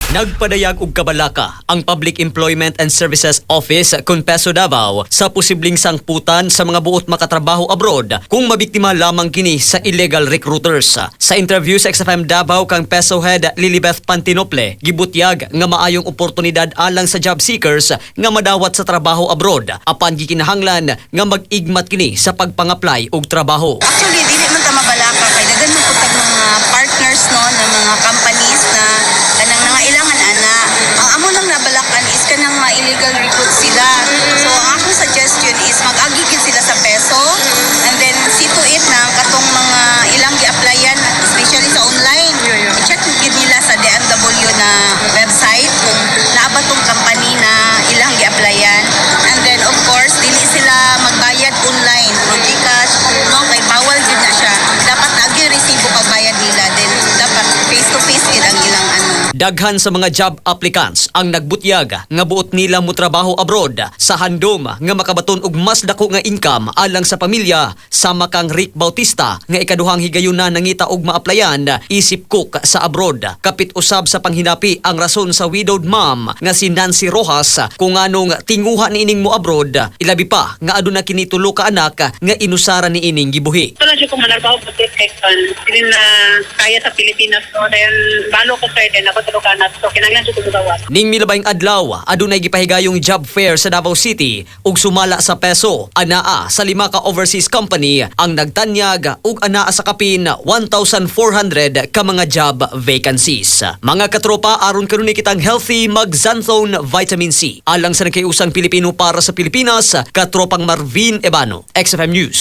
Nagpadayag og kabalaka ang Public Employment and Services Office Conpeso Davao sa posibleng sangputan sa mga buot makatrabaho abroad kung mabiktima lamang kini sa illegal recruiters. Sa interview sa XFM Davao kang Peso Head Lilibeth Pantinople, gibutyag nga maayong oportunidad alang sa job seekers nga madawat sa trabaho abroad apan gikinahanglan nga mag-igmat kini sa pagpang-apply og trabaho. Actually, dili man ta mabalaka kay daghan man putag mga partners no na mga companies na kanang nangailangan ana. Ang amo lang nabalakan is kanang mga illegal recruit sila. So ang akong suggestion is mag-agi gid sila sa peso and then see to it na katong mga ilang gi-applyan especially sa online. I-check gid nila sa DMW na website kung naa ba tong company na ilang gi-applyan. And then of course, dili sila magbayad online through GCash, no, kay bawal gid na siya. Dapat agi resibo pagbayad nila, then dapat face to face gid ang ilang ano. Daghan sa mga job applicants ang nagbutyag nga buot nila mo trabaho abroad sa handom nga makabaton og mas dako nga income alang sa pamilya. Sama kang Rick Bautista nga ikaduhang higayuna nangita og ma-applyan isip cook sa abroad. Kapit usab sa panghinapi ang rason sa widowed mom nga si Nancy Rojas kung anong tinguha ni ining mo abroad, ilabi pa nga aduna kini tulo ka anak nga inusara ni ining gibuhi. Ito lang siya kung manarbaho po protection. Hindi na kaya sa Pilipinas. So, dahil balo ko sa ito, ako tulukan na. So, kinanglan siya kumagawas. Ning milabayng adlaw, adunay gipahigayong job fair sa Davao City ug sumala sa peso. Anaa sa 5 ka overseas company ang nagtanyag ug anaa sa kapin 1,400 ka mga job vacancies. Mga katropa, aron kanuni kitang healthy mag Xanthone Vitamin C. Alang sa nagkayusang Pilipino para sa Pilipinas, katropang Marvin Ebano, XFM News.